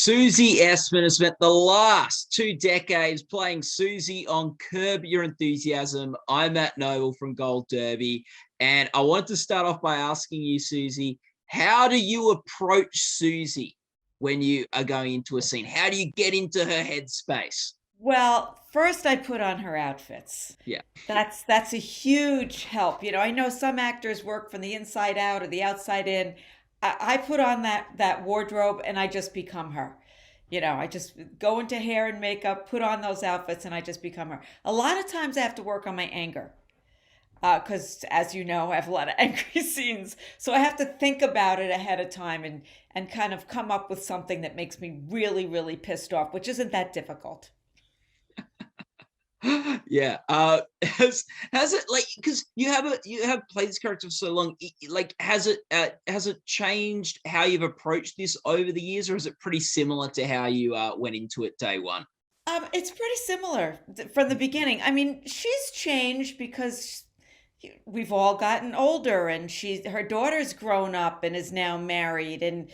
Susie Essman has spent the last 2 decades playing Susie on Curb Your Enthusiasm. I'm Matt Noble from Gold Derby, and I wanted to start off by asking you, Susie, how do you approach Susie when you are going into a scene? How do you get into her headspace? Well, first I put on her outfits. Yeah. That's a huge help. I know some actors work from the inside out or the outside in. I put on that wardrobe and I just become her. I just go into hair and makeup, put on those outfits, and I just become her. A lot of times I have to work on my anger. Because, as you know, I have a lot of angry scenes. So I have to think about it ahead of time and kind of come up with something that makes me really, really pissed off, which isn't that difficult. Yeah. Has it, like, because you have played this character for so long, like, has it changed how you've approached this over the years, or is it pretty similar to how you went into it day one? It's pretty similar from the beginning. I mean, she's changed because we've all gotten older, and her daughter's grown up and is now married, and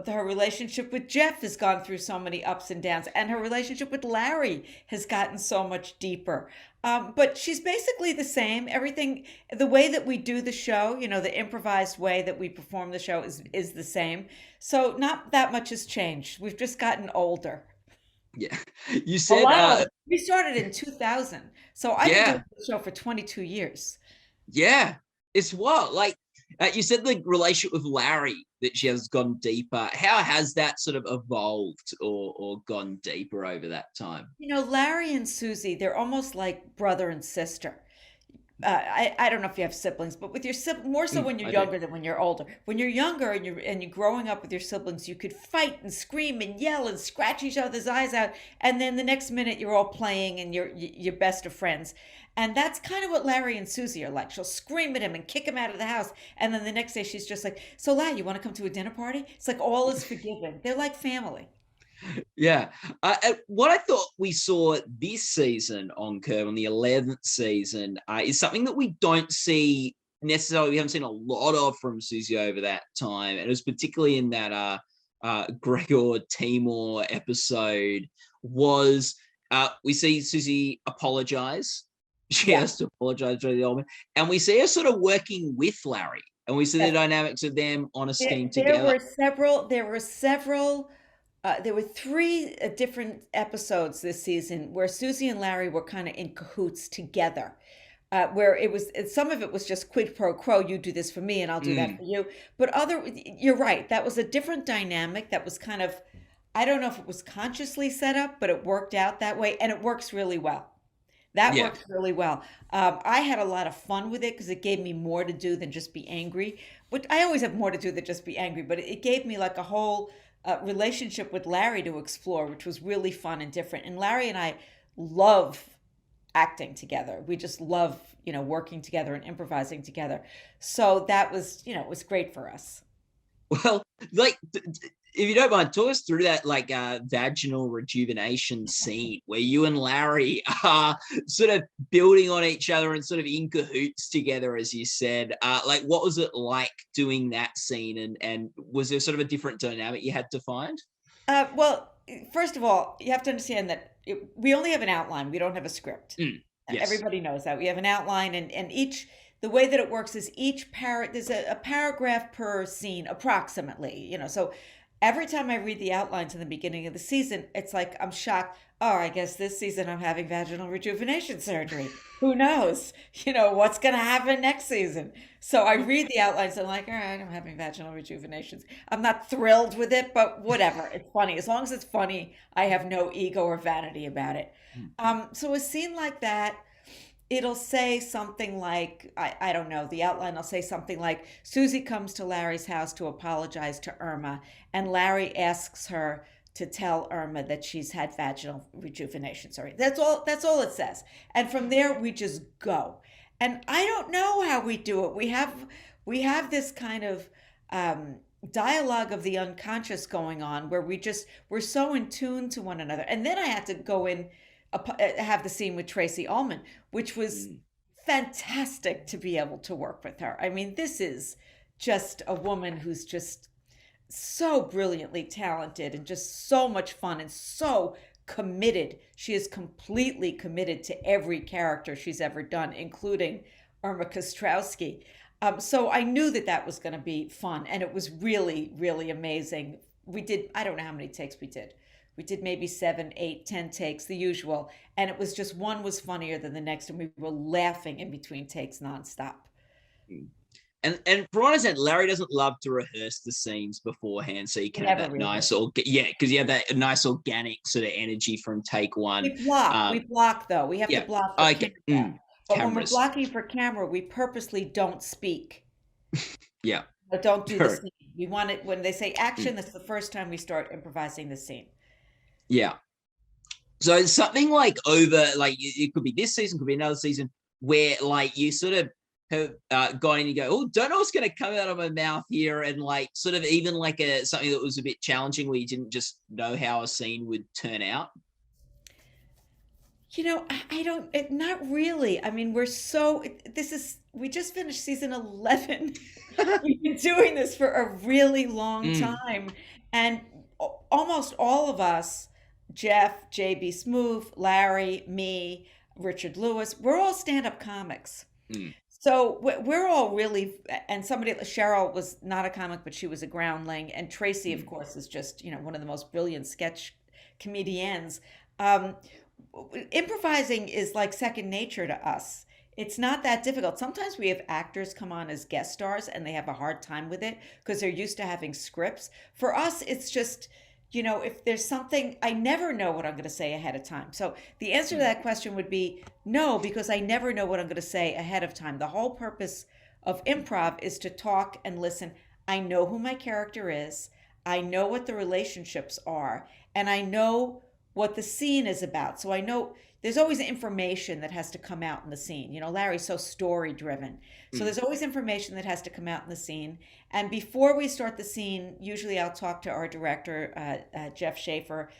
her relationship with Jeff has gone through so many ups and downs, and her relationship with Larry has gotten so much deeper. But she's basically the same. Everything, the way that we do the show, the improvised way that we perform the show is the same. So not that much has changed. We've just gotten older. Yeah. You A said, lot of We started in 2000. So I've been yeah, doing the show for 22 years. yeah. It's what, like, you said the relationship with Larry, that she has gone deeper. How has that sort of evolved or gone deeper over that time? Larry and Susie, they're almost like brother and sister. I don't know if you have siblings, but with your sibling, more so when you're I do. younger than when you're older. When you're younger and you're growing up with your siblings, you could fight and scream and yell and scratch each other's eyes out, and then the next minute you're all playing and you're best of friends. And that's kind of what Larry and Susie are like. She'll scream at him and kick him out of the house, and then the next day she's just like, "So, Larry, you want to come to a dinner party?" It's like all is forgiven. They're like family. Yeah. What I thought we saw this season on Curve, on the 11th season, is something that we don't see necessarily. We haven't seen a lot of from Susie over that time. And it was particularly in that Gregor Timor episode, was we see Susie apologize. She Yeah. has to apologize to the old man. And we see her sort of working with Larry. And we see the Yes. dynamics of them on a There, scheme there together. were several. There were three different episodes this season where Susie and Larry were kind of in cahoots together. Where some of it was just quid pro quo. You do this for me, and I'll do that Mm, for you. But you're right. That was a different dynamic. That was kind of, I don't know if it was consciously set up, but it worked out that way, and it works really well. That yeah. works really well. I had a lot of fun with it because it gave me more to do than just be angry. But I always have more to do than just be angry. But it gave me like a whole relationship with Larry to explore, which was really fun and different. And Larry and I love acting together. We just love, working together and improvising together. So that was, it was great for us. Well, like, if you don't mind, talk us through that, like, vaginal rejuvenation scene where you and Larry are sort of building on each other and sort of in cahoots together, as you said. Like, what was it like doing that scene, and was there sort of a different dynamic you had to find? Well, first of all, you have to understand that we only have an outline. We don't have a script. Mm, yes. Everybody knows that. We have an outline, and the way that it works is there's a paragraph per scene, approximately, So every time I read the outlines in the beginning of the season, it's like I'm shocked. Oh, I guess this season I'm having vaginal rejuvenation surgery. Who knows? What's going to happen next season? So I read the outlines. I'm like, all right, I'm having vaginal rejuvenations. I'm not thrilled with it, but whatever. It's funny. As long as it's funny, I have no ego or vanity about it. So a scene like that, it'll say something like, I don't know, the outline will say something like, Susie comes to Larry's house to apologize to Irma, and Larry asks her to tell Irma that she's had vaginal rejuvenation. Sorry. That's all it says. And from there we just go. And I don't know how we do it. We have this kind of dialogue of the unconscious going on where we're so in tune to one another. And then I had to go in, have the scene with Tracey Ullman, which was Mm. fantastic to be able to work with her. I mean, this is just a woman who's just so brilliantly talented and just so much fun and so committed. She is completely committed to every character she's ever done, including Irma Kostrowski. So I knew that that was going to be fun, and it was really, really amazing. We did, I don't know how many takes we did. We did maybe 7, 8, 10 takes, the usual. And it was just one was funnier than the next, and we were laughing in between takes nonstop. And from what I said, Larry doesn't love to rehearse the scenes beforehand, so you can have Never that really. nice, or yeah, because you have that nice organic sort of energy from take one. We block though. We have to Yeah, block for okay. camera. But when we're Cameras. blocking for camera, we purposely don't speak. Yeah, Or don't do the sure. scene. We want it when they say action, that's the first time we start improvising the scene. Yeah. So it's something like over, like it could be this season, could be another season, where like you sort of have gone in and go, oh, don't know what's going to come out of my mouth here, and like sort of even like something that was a bit challenging where you didn't just know how a scene would turn out. I don't, not really. I mean, we just finished season 11. We've been doing this for a really long Mm, time. And almost all of us, Jeff, JB Smoove, Larry, me, Richard Lewis, we're all stand-up comics. mm, So we're all really, and Cheryl was not a comic, but she was a groundling. And Tracy, of mm. course, is just, one of the most brilliant sketch comedians. Um, Improvising is like second nature to us. It's not that difficult. Sometimes we have actors come on as guest stars and they have a hard time with it because they're used to having scripts. For us, it's just, if there's something, I never know what I'm going to say ahead of time. So the answer to Mm. that question would be no, because I never know what I'm going to say ahead of time. The whole purpose of improv is to talk and listen. I know who my character is, I know what the relationships are, and I know what the scene is about. So I know there's always information that has to come out in the scene. Larry's so story driven. So Mm. there's always information that has to come out in the scene. And before we start the scene, usually I'll talk to our director, Jeff Schaefer,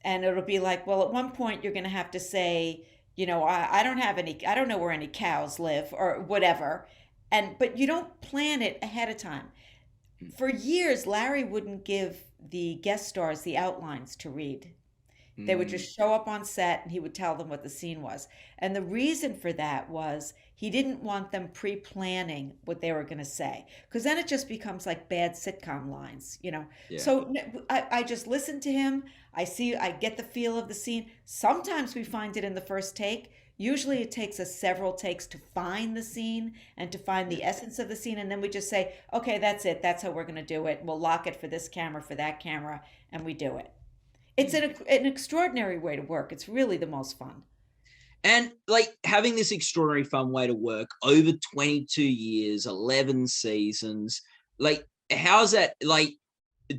and it'll be like, well, at one point you're going to have to say, I don't have any, I don't know where any cows live or whatever. But you don't plan it ahead of time. For years, Larry wouldn't give the guest stars the outlines to read. They would Mm. just show up on set and he would tell them what the scene was. And the reason for that was he didn't want them pre planning what they were going to say. Because then it just becomes like bad sitcom lines. Yeah. So I just listen to him. I get the feel of the scene. Sometimes we find it in the first take. Usually it takes us several takes to find the scene and to find Yeah. the essence of the scene. And then we just say, okay, that's it. That's how we're going to do it. We'll lock it for this camera, for that camera, and we do it. It's Mm. an extraordinary way to work. It's really the most fun. And like having this extraordinary fun way to work over 22 years, 11 seasons, like how's that like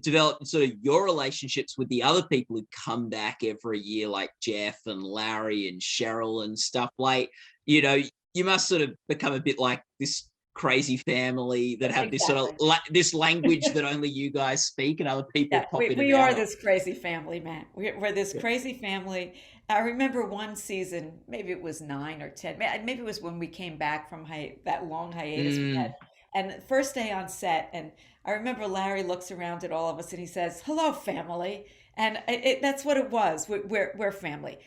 developed sort of your relationships with the other people who come back every year, like Jeff and Larry and Cheryl and stuff? Like, you must sort of become a bit like this crazy family that have this sort of Exactly. this language that only you guys speak and other people Yeah, pop we, in and we are out of. this crazy family, man. We're this Yeah. crazy family. I remember one season, maybe it was 9 or 10, maybe it was when we came back from that long hiatus we had. Mm, And the first day on set, and I remember Larry looks around at all of us and he says, "Hello, family." And that's what it was. We're family.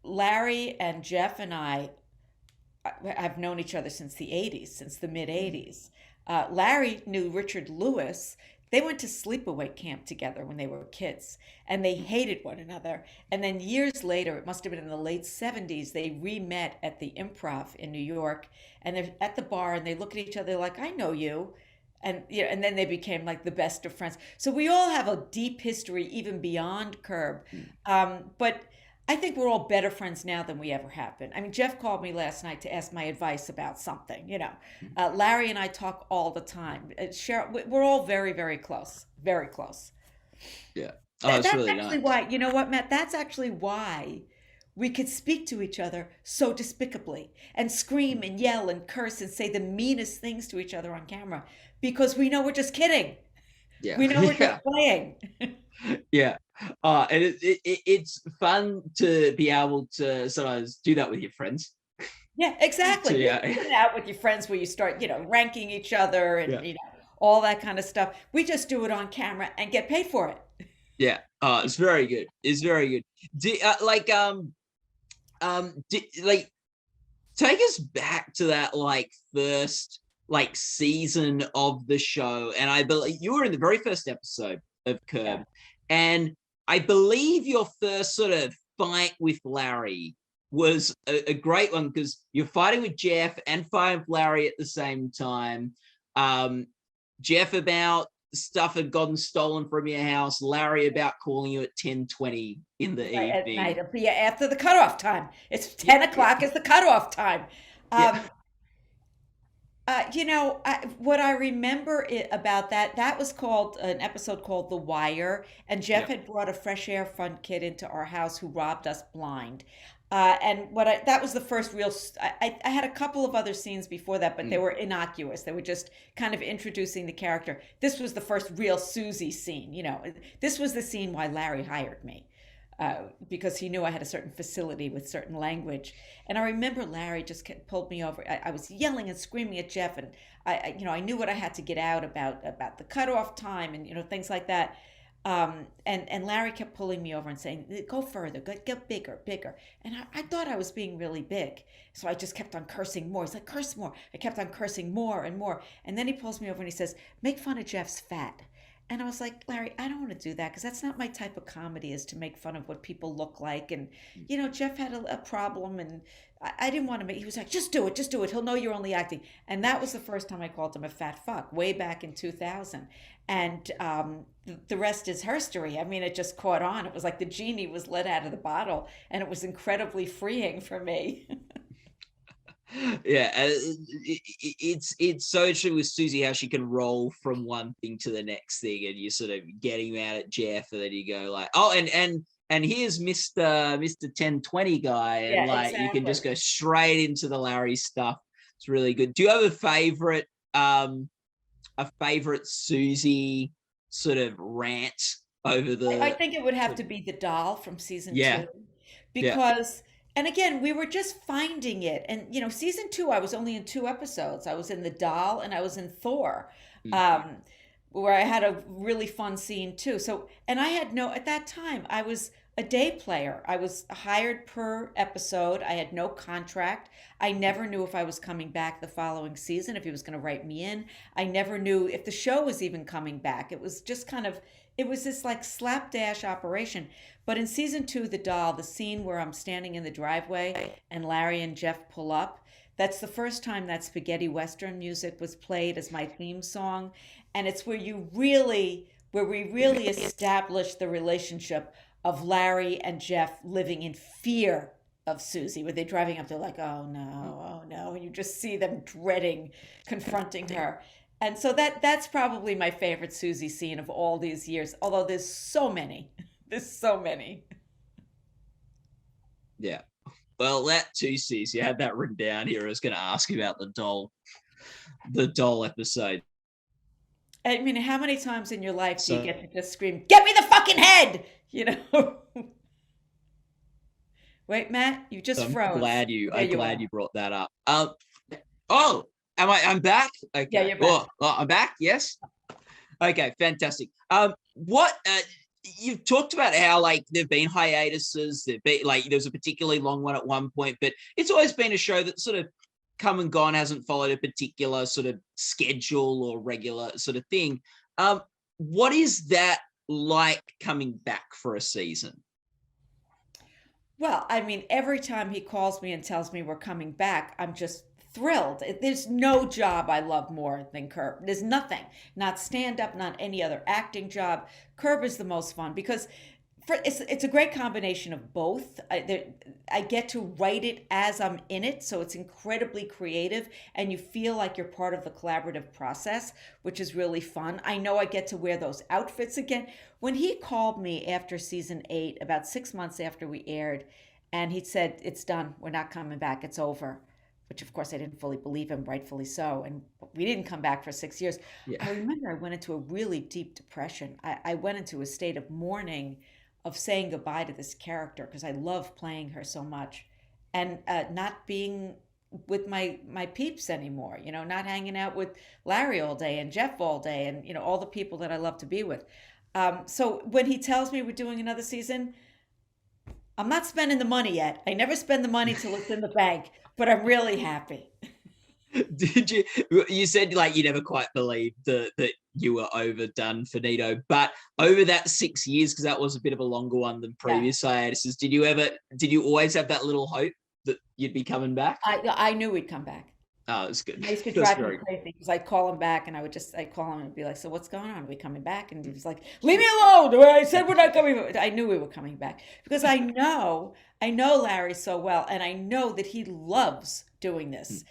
Larry and Jeff and I've known each other since the 80s, since the mid mm, 80s. Larry knew Richard Lewis. They went to sleepaway camp together when they were kids, and they hated one another. And then years later, it must have been in the late 70s, they re-met at the Improv in New York, and they're at the bar, and they look at each other like, "I know you." And then they became like the best of friends. So we all have a deep history, even beyond Curb. mm, But I think we're all better friends now than we ever have been. I mean, Jeff called me last night to ask my advice about something. mm. Larry and I talk all the time. We're all very, very close, very close. Yeah. Oh, it's That's really actually nice. why, you know what, Matt? That's actually why we could speak to each other so despicably and scream and yell and curse and say the meanest things to each other on camera because we know we're just kidding. Yeah. We know we're just Yeah. playing. Yeah. And it's fun to be able to sometimes do that with your friends. Yeah, So exactly. You're yeah. hanging out with your friends where you start, ranking each other Yeah. and, all that kind of stuff. We just do it on camera and get paid for it. Yeah. It's very good. It's very good. Like take us back to that like first like season of the show, and I believe you were in the very first episode of Curb, Yeah. and I believe your first sort of fight with Larry was a great one because you're fighting with Jeff and fighting with Larry at the same time. um Jeff about stuff had gotten stolen from your house, Larry about calling you at 10:20 in the Right, at night. evening. It'll be after the cutoff time. It's Yeah, 10 o'clock is the cutoff time. yeah, Um, what I remember about that was called an episode called The Wire, and Jeff yeah. had brought a fresh air fund kid into our house who robbed us blind. And that was the first real. I had a couple of other scenes before that, but they Mm. were innocuous. They were just kind of introducing the character. This was the first real Susie scene. This was the scene why Larry hired me. Because he knew I had a certain facility with certain language. And I remember Larry just pulled me over. I was yelling and screaming at Jeff, and I knew what I had to get out about the cutoff time and things like that. And Larry kept pulling me over and saying, "Go further, get bigger, bigger." And I thought I was being really big, so I just kept on cursing more. He's like, "Curse more." I kept on cursing more and more, and then he pulls me over and he says, "Make fun of Jeff's fat." And I was like, Larry, I don't want to do that because that's not my type of comedy, is to make fun of what people look like. And, Jeff had a problem, and I didn't want to he was like, just do it, just do it. He'll know you're only acting. And that was the first time I called him a fat fuck, way back in 2000. And the rest is herstory. I mean, it just caught on. It was like the genie was let out of the bottle, and it was incredibly freeing for me. Yeah, it's so true with Susie how she can roll from one thing to the next thing, and you sort of getting mad at Jeff, and then you go like, oh, and here's Mr. 1020 guy, and Yeah, like you can exactly. just go straight into the Larry stuff. It's really good. Do you have a favorite Susie sort of rant over I the? think it would have to be the doll from season Yeah, two, yeah. because, and again, we were just finding it. And, season two, I was only in two episodes. I was in the doll and I was in Thor, Mm, um, where I had a really fun scene too. So, and I had at that time, I was a day player. I was hired per episode. I had no contract. I never knew if I was coming back the following season, if he was going to write me in. I never knew if the show was even coming back. It was just kind of, it was this like slapdash operation. But in season two, The Doll, the scene where I'm standing in the driveway and Larry and Jeff pull up, that's the first time that spaghetti western music was played as my theme song. And it's where we really establish the relationship of Larry and Jeff living in fear of Susie. Where they're driving up, they're like, "Oh no, oh no," and you just see them dreading confronting her. And so that's probably my favorite Susie scene of all these years. Although there's so many, there's so many. yeah. Well, that too, sis. You had that written down here. I was going to ask you about the doll episode. I mean, how many times in your life do you So get to just scream, "Get me the fucking head"? You know? Wait, Matt, you just I'm froze. glad you There I'm you glad are. you brought that up. Oh, I'm back. Yeah, Okay. you're back. Oh, I'm back. Yes. Okay, fantastic. What you've talked about how like there've been hiatuses, there've been like there was a particularly long one at one point, but it's always been a show that sort of come and gone, hasn't followed a particular sort of schedule or regular sort of thing. Um, what is that like coming back for a season? Well, I mean, every time he calls me and tells me we're coming back, I'm just thrilled. There's no job I love more than Curb. There's nothing, not stand up, not any other acting job. Curb is the most fun because it's a great combination of both. I get to write it as I'm in it, so it's incredibly creative, and you feel like you're part of the collaborative process, which is really fun. I know I get to wear those outfits again. When he called me after season eight, about 6 months after we aired, and he said, "It's done. We're not coming back. It's over." Which, of course, I didn't fully believe him, rightfully so. And we didn't come back for 6 years. Yeah. I remember I went into a really deep depression. I went into a state of mourning, of saying goodbye to this character because I love playing her so much, and not being with my peeps anymore, not hanging out with Larry all day and Jeff all day and all the people that I love to be with. So when he tells me we're doing another season, I'm not spending the money yet. I never spend the money till it's in the bank, but I'm really happy. Did you? You said like you never quite believed that you were overdone, Finito. But over that 6 years, because that was a bit of a longer one than Yeah. previous hiatuses, did you always have that little hope that you'd be coming back? I knew he'd come back. Oh, it's good. It used to That's drive me very crazy because I'd call him back and I'd call him and be like, "So what's going on? Are we coming back?" And he was like, "Leave me alone. I said we're not coming." I knew we were coming back because I know Larry so well, and I know that he loves doing good. this.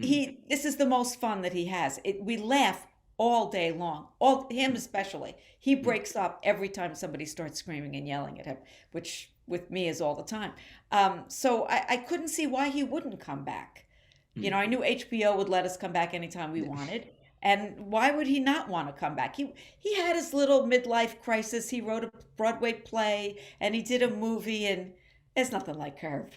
Mm, This is the most fun that he has. We laugh all day long, all him mm, especially. He mm, breaks up every time somebody starts screaming and yelling at him, which with me is all the time. So I couldn't see why he wouldn't come back. mm, I knew HBO would let us come back anytime we mm. wanted. And why would he not want to come back? He had his little midlife crisis. He wrote a Broadway play and he did a movie, and it's nothing like Curb.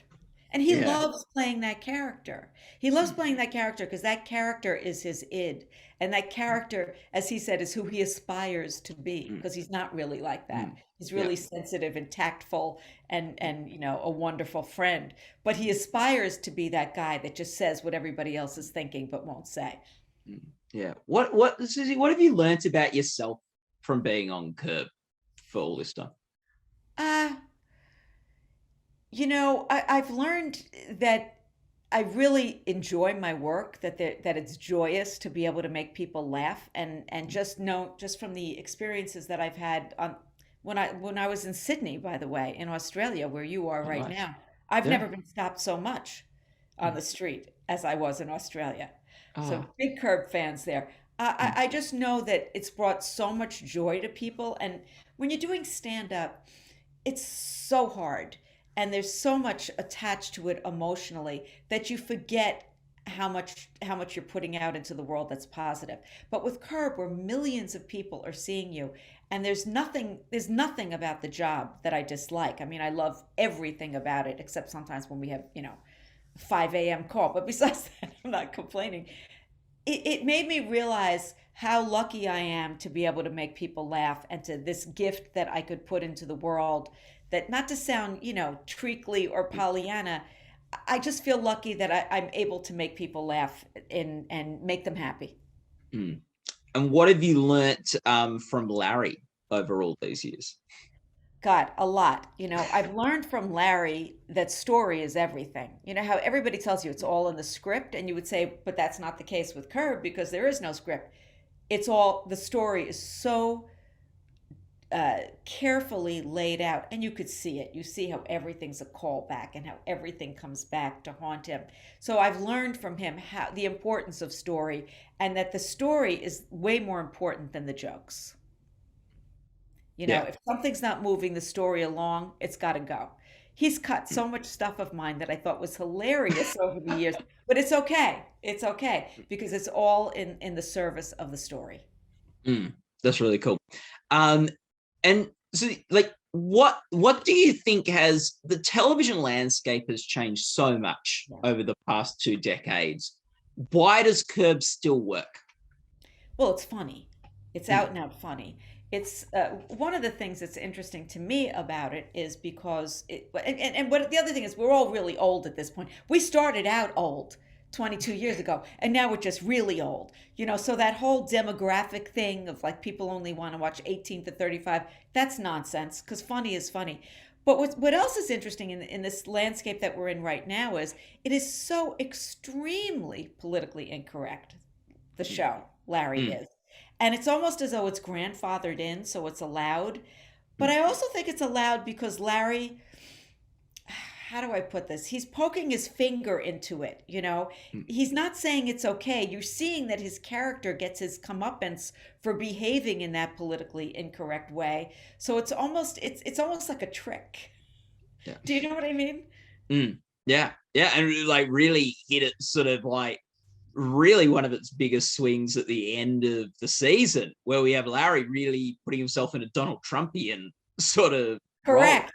And he Yeah. loves playing that character. He loves Mm, playing that character because that character is his id. And that character, as he said, is who he aspires to be mm, because he's not really like that. mm. He's Yeah. really sensitive and tactful and a wonderful friend. But he aspires to be that guy that just says what everybody else is thinking but won't say. Mm. Yeah. What Susie, what have you learnt about yourself from being on Curb for all this time? Uh, I've learned that I really enjoy my work, that it's joyous to be able to make people laugh, and just from the experiences that I've had on when I was in Sydney, by the way, in Australia, where you are Oh, right nice. now. I've Yeah. never been stopped so much on Mm. the street as I was in Australia. So Oh. big Curb fans there. Mm, I just know that it's brought so much joy to people, and when you're doing stand up, it's so hard and there's so much attached to it emotionally that you forget how much you're putting out into the world that's positive. But with Curb, where millions of people are seeing you, and there's nothing about the job that I dislike. I mean, I love everything about it except sometimes when we have 5 a.m. call, but besides that, I'm not complaining. It made me realize how lucky I am to be able to make people laugh, and to this gift that I could put into the world. That, not to sound, treacly or Pollyanna, I just feel lucky that I'm able to make people laugh and make them happy. mm. And what have you learnt from Larry over all these years? God, a lot. I've learned from Larry that story is everything. You know how everybody tells you it's all in the script, and you would say, but that's not the case with Curb because there is no script. The story is so carefully laid out, and you could see it. You see how everything's a callback and how everything comes back to haunt him. So I've learned from him how the importance of story, and that the story is way more important than the jokes. Yeah. If something's not moving the story along, it's got to go. He's cut so much stuff of mine that I thought was hilarious over the years, but it's okay. It's okay because it's all in the service of the story. Mm, that's really cool. Um, and so, like, what do you think has the television landscape has changed so much Yeah. over the past 2 decades? Why does Curb still work? Well, it's funny. It's Mm, out and out funny. It's one of the things that's interesting to me about it is because and what the other thing is, we're all really old at this point. We started out old 22 years ago, and now we're just really old. So that whole demographic thing of like people only want to watch 18 to 35, that's nonsense because funny is funny. But what else is interesting in this landscape that we're in right now is it is so extremely politically incorrect, the mm, show, Larry mm, is. And it's almost as though it's grandfathered in, so it's allowed. But mm, I also think it's allowed because Larry, how do I put this? He's poking his finger into it. mm. He's not saying it's okay. You're seeing that his character gets his comeuppance for behaving in that politically incorrect way. So it's almost like a trick. Yeah. Do you know what I mean? Mm, yeah. Yeah. And like really hit it sort of like really one of its biggest swings at the end of the season, where we have Larry really putting himself in a Donald Trumpian sort of role. Correct.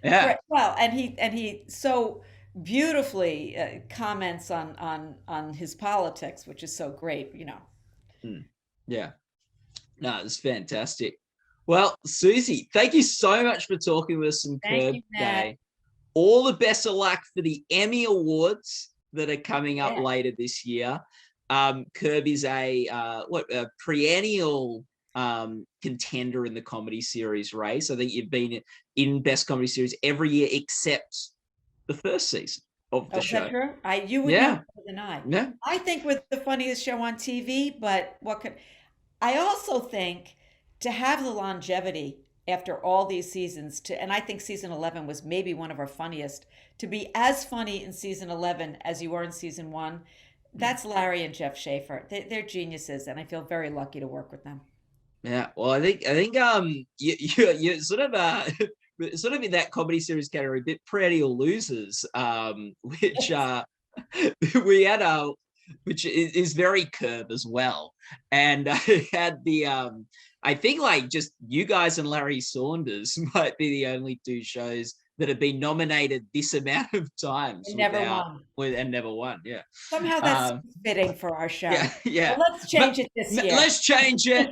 Yeah. Correct. Well, and he so beautifully comments on his politics, which is so great, you know. Yeah. No, it's fantastic. Well, Susie, thank you so much for talking with us on Thank Curb you, Matt. today. All the best of luck for the Emmy Awards that are coming up Yeah. later this year. Curb is a perennial contender in the comedy series race. I think you've been in Best Comedy Series every year except the first season of the Oh, is that show. true? You would know Yeah, more than I. yeah. I think we're the funniest show on TV, but what could I also think to have the longevity after all these seasons and I think season 11 was maybe one of our funniest, to be as funny in season 11 as you were in season 1. That's Larry and Jeff Schaefer. They're geniuses, and I feel very lucky to work with them. Yeah, well, I think you sort of sort of in that comedy series category, a bit perennial losers, which we had which is very Curb as well, and I had the I think like just you guys and Larry Saunders might be the only two shows that have been nominated this amount of times And never without won. and never won. Yeah. Somehow that's Um, fitting for our yeah, show. yeah. Well, let's change it this year. Let's change it.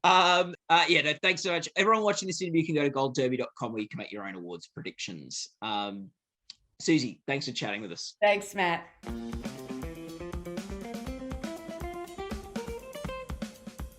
Yeah, no, thanks so much. Everyone watching this interview can go to goldderby.com where you can make your own awards predictions. Susie, thanks for chatting with us. Thanks, Matt.